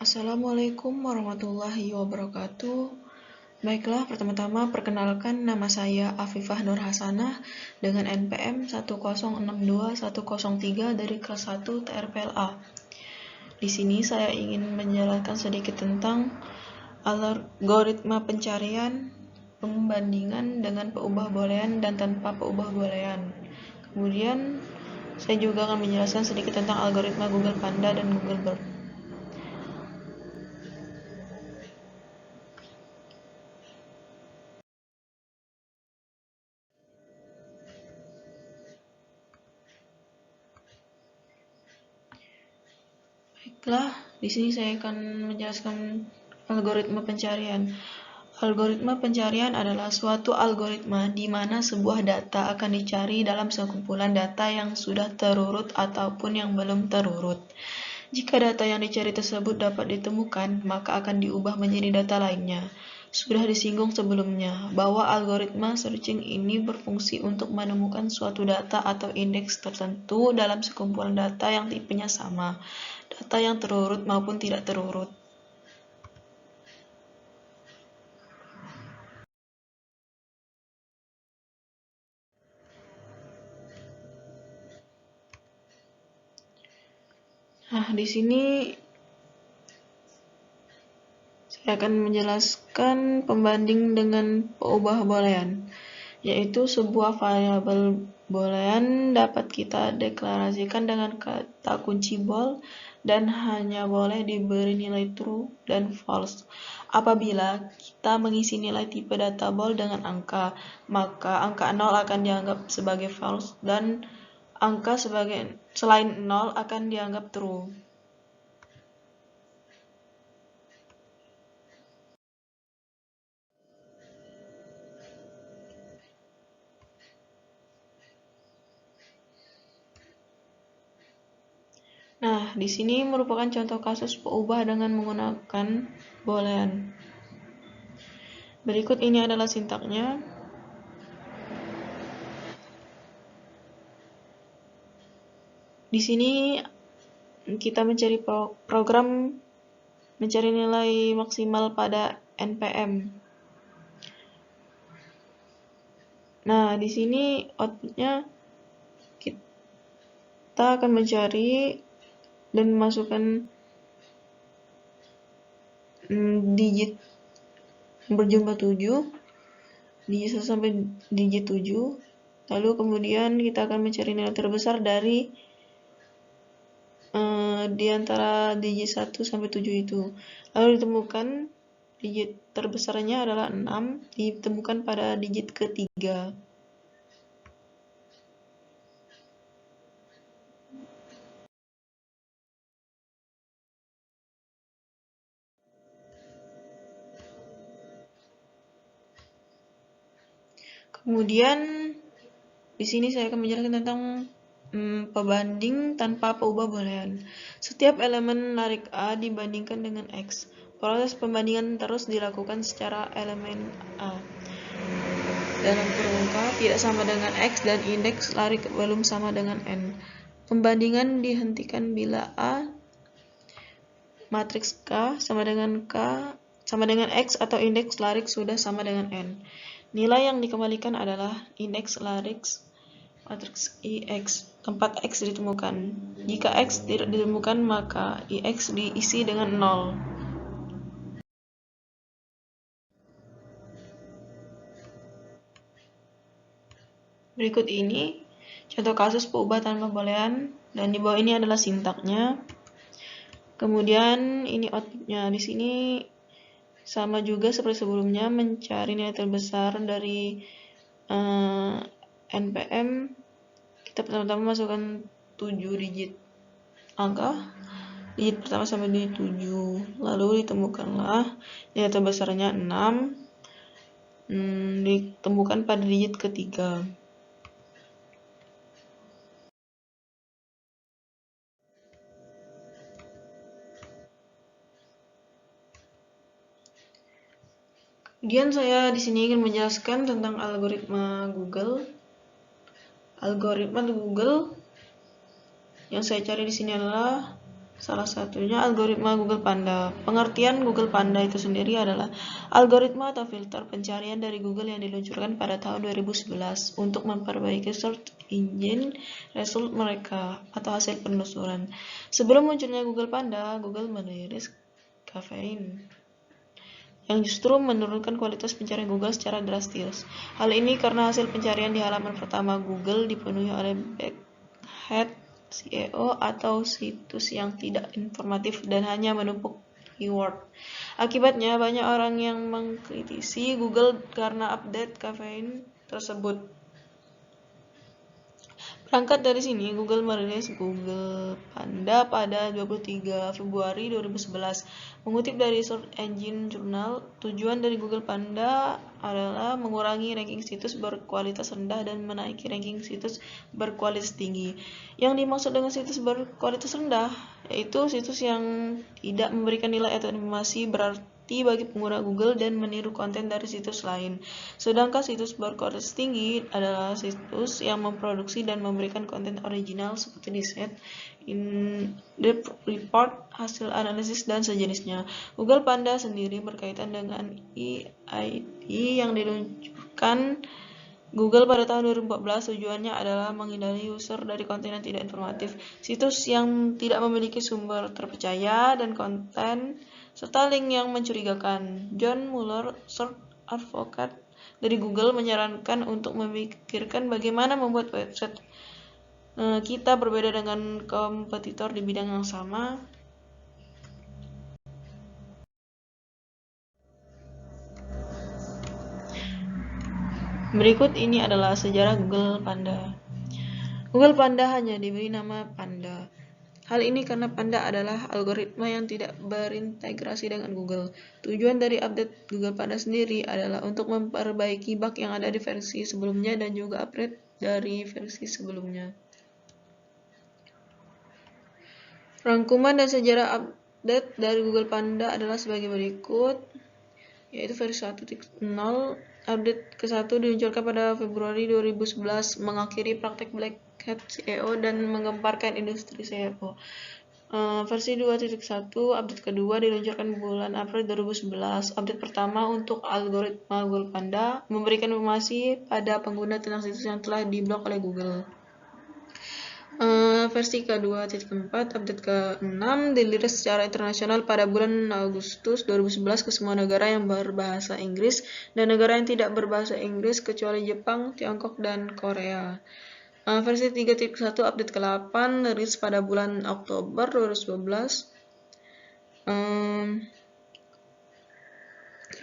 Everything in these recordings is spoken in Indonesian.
Assalamualaikum warahmatullahi wabarakatuh. Baiklah, pertama-tama perkenalkan nama saya Afifah Nur Hasanah dengan NPM 1062103 dari kelas 1 TRPLA. Di sini saya ingin menjelaskan sedikit tentang algoritma pencarian, pembandingan dengan peubahbolehan dan tanpa peubahbolehan. Kemudian saya juga akan menjelaskan sedikit tentang algoritma Google Panda dan Google Bird. Baiklah, di sini saya akan menjelaskan algoritma pencarian. Algoritma pencarian adalah suatu algoritma di mana sebuah data akan dicari dalam sekumpulan data yang sudah terurut ataupun yang belum terurut. Jika data yang dicari tersebut dapat ditemukan, maka akan diubah menjadi data lainnya. Sudah disinggung sebelumnya bahwa algoritma searching ini berfungsi untuk menemukan suatu data atau indeks tertentu dalam sekumpulan data yang tipenya sama, data yang terurut maupun tidak terurut. Nah, di sini saya akan menjelaskan pembanding dengan peubahbolehan, yaitu sebuah variabel boolean dapat kita deklarasikan dengan kata kunci bool dan hanya boleh diberi nilai true dan false. Apabila kita mengisi nilai tipe data bool dengan angka, maka angka 0 akan dianggap sebagai false dan angka selain 0 akan dianggap true. Nah, di sini merupakan contoh kasus peubah dengan menggunakan boolean. Berikut ini adalah sintaknya. Di sini kita mencari program mencari nilai maksimal pada NPM. Nah, di sini outputnya kita akan mencari dan memasukkan digit berjumlah 7, digit 1 sampai digit 7. Lalu kemudian kita akan mencari nilai terbesar dari di antara digit 1 sampai 7 itu. Lalu ditemukan digit terbesarnya adalah 6, ditemukan pada digit ketiga. Kemudian di sini saya akan menjelaskan tentang pembanding tanpa peubahbolehan. Setiap elemen larik A dibandingkan dengan X. Proses pembandingan terus dilakukan secara elemen A dalam kurung angka tidak sama dengan X dan indeks larik belum sama dengan N. Pembandingan dihentikan bila A matriks K sama dengan X atau indeks larik sudah sama dengan N. Nilai yang dikembalikan adalah indeks larik matriks IX, tempat X ditemukan. Jika X tidak ditemukan, maka IX diisi dengan 0. Berikut ini contoh kasus peubah tanpa boolean, dan di bawah ini adalah sintaknya. Kemudian ini outputnya. Di sini sama juga seperti sebelumnya, mencari nilai terbesar dari NPM. Kita pertama-tama masukkan 7 digit angka, digit pertama sampai di 7, lalu ditemukanlah nilai terbesarnya 6, ditemukan pada digit ketiga. Kemudian saya di sini ingin menjelaskan tentang algoritma Google. Algoritma Google yang saya cari di sini adalah Salah satunya algoritma Google Panda. Pengertian Google Panda itu sendiri adalah algoritma atau filter pencarian dari Google yang diluncurkan pada tahun 2011 untuk memperbaiki search engine result mereka atau hasil penelusuran. Sebelum munculnya Google Panda, Google merilis Caffeine yang justru menurunkan kualitas pencarian Google secara drastis. Hal ini karena hasil pencarian di halaman pertama Google dipenuhi oleh backhat SEO atau situs yang tidak informatif dan hanya menumpuk keyword. Akibatnya, banyak orang yang mengkritisi Google karena update Caffeine tersebut. Berangkat dari sini, Google merilis Google Panda pada 23 Februari 2011. Mengutip dari Search Engine Journal, tujuan dari Google Panda adalah mengurangi ranking situs berkualitas rendah dan menaiki ranking situs berkualitas tinggi. Yang dimaksud dengan situs berkualitas rendah, yaitu situs yang tidak memberikan nilai atau informasi berarti bagi pengguna Google dan meniru konten dari situs lain. Sedangkan situs berkualitas tinggi adalah situs yang memproduksi dan memberikan konten original seperti riset, in-depth report, hasil analisis, dan sejenisnya. Google Panda sendiri berkaitan dengan EIT yang diluncurkan Google pada tahun 2014. Tujuannya adalah menghindari user dari konten yang tidak informatif, situs yang tidak memiliki sumber terpercaya, dan konten serta link yang mencurigakan. John Mueller, Search Advocate dari Google, menyarankan untuk memikirkan bagaimana membuat website kita berbeda dengan kompetitor di bidang yang sama. Berikut ini adalah sejarah Google Panda. Google Panda hanya diberi nama Panda. Hal ini karena Panda adalah algoritma yang tidak berintegrasi dengan Google. Tujuan dari update Google Panda sendiri adalah untuk memperbaiki bug yang ada di versi sebelumnya dan juga upgrade dari versi sebelumnya. Rangkuman dan sejarah update dari Google Panda adalah sebagai berikut, yaitu versi 1.0. Update ke-1 diluncurkan pada Februari 2011, mengakhiri praktek Black Hat SEO dan menggemparkan industri SEO. Versi 2.1, update kedua diluncurkan bulan April 2011. Update pertama untuk algoritma Google Panda memberikan informasi pada pengguna tentang situs yang telah diblok oleh Google. Versi ke-2.4, update ke-6 dirilis secara internasional pada bulan Agustus 2011 ke semua negara yang berbahasa Inggris dan negara yang tidak berbahasa Inggris kecuali Jepang, Tiongkok, dan Korea. Versi 3.1, update ke-8 dirilis pada bulan Oktober 2011.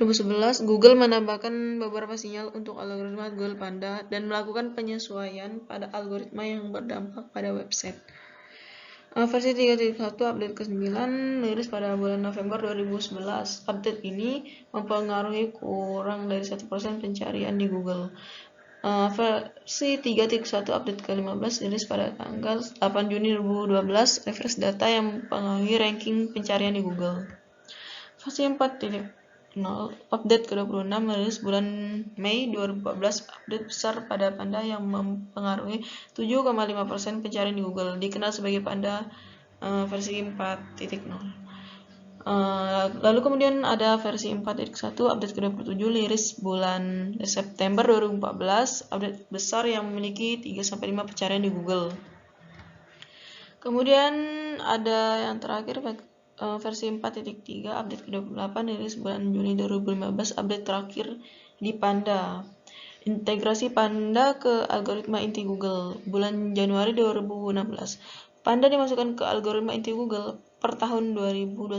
2011, Google menambahkan beberapa sinyal untuk algoritma Google Panda dan melakukan penyesuaian pada algoritma yang berdampak pada website. Versi 3.1, update ke-9 dirilis pada bulan November 2011. Update ini mempengaruhi kurang dari 1% pencarian di Google. Versi 3.1, update ke-15 dirilis pada tanggal 8 Juni 2012. Refresh data yang mempengaruhi ranking pencarian di Google. Versi 4.0, update ke-26 dirilis bulan Mei 2014. Update besar pada Panda yang mempengaruhi 7,5% pencarian di Google, dikenal sebagai Panda versi 4.0. Lalu kemudian ada versi 4.1, update ke-27 liris bulan September 2014, update besar yang memiliki 3-5 pencarian di Google. Kemudian ada yang terakhir versi 4.3, update ke-28 liris bulan Juni 2015, update terakhir di Panda. Integrasi Panda ke algoritma inti Google bulan Januari 2016. Panda dimasukkan ke algoritma inti Google per tahun 2021.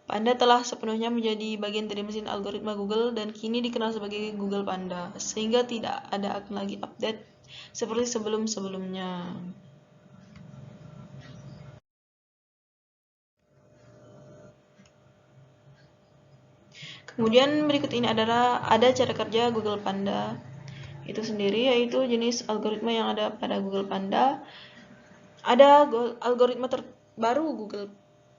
Panda telah sepenuhnya menjadi bagian dari mesin algoritma Google dan kini dikenal sebagai Google Panda, sehingga tidak ada akan lagi update seperti sebelum-sebelumnya. Kemudian berikut ini adalah cara kerja Google Panda itu sendiri, yaitu jenis algoritma yang ada pada Google Panda. Ada algoritma terbaru Google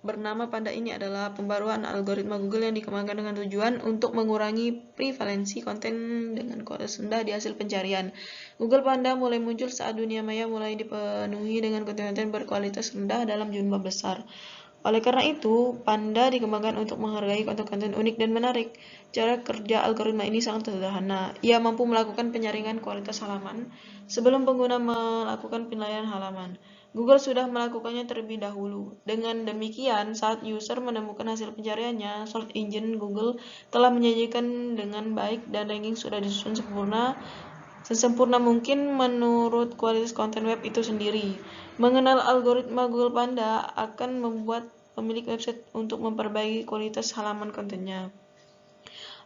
bernama Panda ini adalah pembaruan algoritma Google yang dikembangkan dengan tujuan untuk mengurangi prevalensi konten dengan kualitas rendah di hasil pencarian. Google Panda mulai muncul saat dunia maya mulai dipenuhi dengan konten-konten berkualitas rendah dalam jumlah besar. Oleh karena itu, Panda dikembangkan untuk menghargai konten-konten unik dan menarik. Cara kerja algoritma ini sangat sederhana. Ia mampu melakukan penyaringan kualitas halaman sebelum pengguna melakukan penilaian halaman. Google sudah melakukannya terlebih dahulu. Dengan demikian, saat user menemukan hasil pencariannya, search engine Google telah menyajikan dengan baik dan ranking sudah disusun sesempurna mungkin menurut kualitas konten web itu sendiri. Mengenal algoritma Google Panda akan membuat pemilik website untuk memperbaiki kualitas halaman kontennya.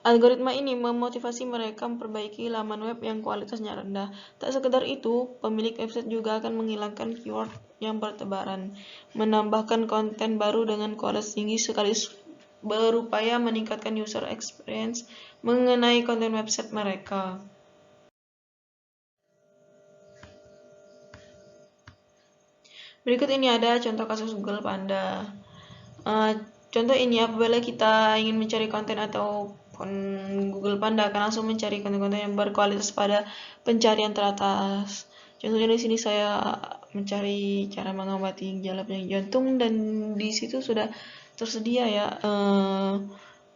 Algoritma ini memotivasi mereka memperbaiki laman web yang kualitasnya rendah. Tak sekedar itu, pemilik website juga akan menghilangkan keyword yang bertebaran, menambahkan konten baru dengan kualitas tinggi sekaligus berupaya meningkatkan user experience mengenai konten website mereka. Berikut ini ada contoh kasus Google Panda. Contoh ini apabila kita ingin mencari konten ataupun Google Panda akan langsung mencari konten-konten yang berkualitas pada pencarian teratas. Contohnya di sini saya mencari cara mengobati gejala penyakit jantung dan di situ sudah tersedia ya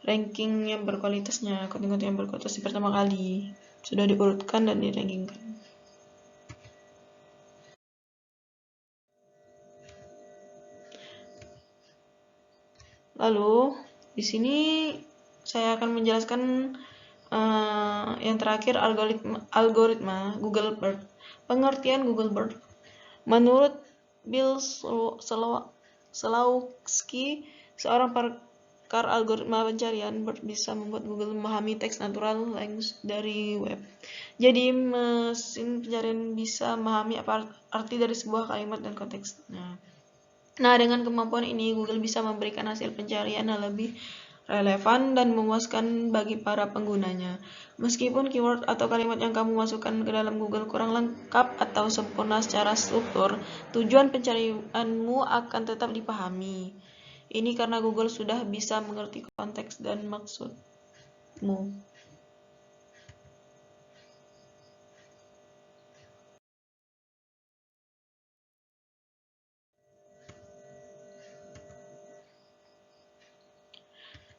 ranking yang berkualitasnya, konten-konten yang berkualitas di pertama kali sudah diurutkan dan dirankingkan. Lalu di sini saya akan menjelaskan yang terakhir algoritma Google BERT. Pengertian Google BERT. Menurut Bill Slawski, seorang pakar algoritma pencarian, BERT bisa membuat Google memahami teks natural language dari web. Jadi mesin pencarian bisa memahami apa arti dari sebuah kalimat dan konteksnya. Nah, dengan kemampuan ini, Google bisa memberikan hasil pencarian yang lebih relevan dan memuaskan bagi para penggunanya. Meskipun keyword atau kalimat yang kamu masukkan ke dalam Google kurang lengkap atau sempurna secara struktur, tujuan pencarianmu akan tetap dipahami. Ini karena Google sudah bisa mengerti konteks dan maksudmu.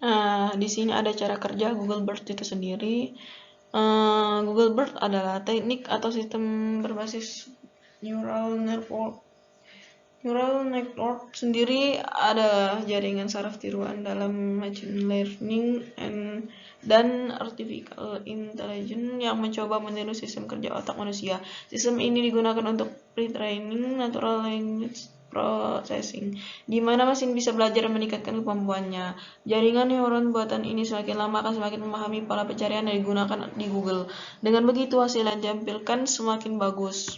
Nah, di sini ada cara kerja Google BERT itu sendiri. Google BERT adalah teknik atau sistem berbasis neural network. Neural network sendiri ada jaringan saraf tiruan dalam machine learning dan artificial intelligence yang mencoba meniru sistem kerja otak manusia. Sistem ini digunakan untuk pre-training natural language processing, di mana mesin bisa belajar dan meningkatkan kemampuannya. Jaringan neuron buatan ini semakin lama akan semakin memahami pola pencarian yang digunakan di Google. Dengan begitu, hasil yang ditampilkan semakin bagus.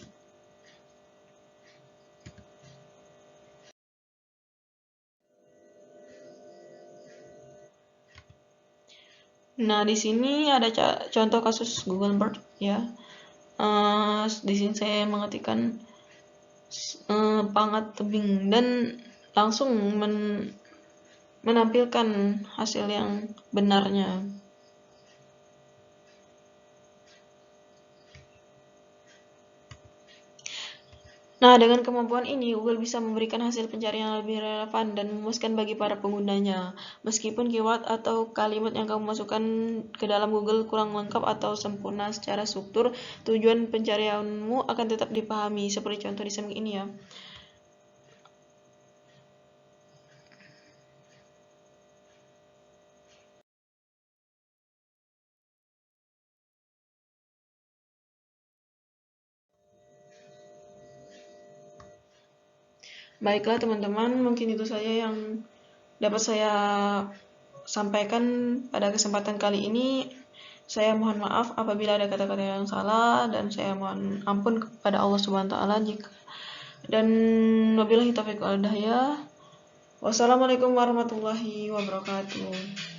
Nah, di sini ada contoh kasus Google BERT ya. Di sini saya mengetikkan pangat tebing dan langsung menampilkan hasil yang benarnya. Nah, dengan kemampuan ini, Google bisa memberikan hasil pencarian yang lebih relevan dan memuaskan bagi para penggunanya. Meskipun keyword atau kalimat yang kamu masukkan ke dalam Google kurang lengkap atau sempurna secara struktur, tujuan pencarianmu akan tetap dipahami. Seperti contoh di samping ini ya. Baiklah teman-teman, mungkin itu saja yang dapat saya sampaikan pada kesempatan kali ini. Saya mohon maaf apabila ada kata-kata yang salah dan saya mohon ampun kepada Allah Subhanahu wa taala jika dan wabillahi taufiq wal hidayah. Wassalamualaikum warahmatullahi wabarakatuh.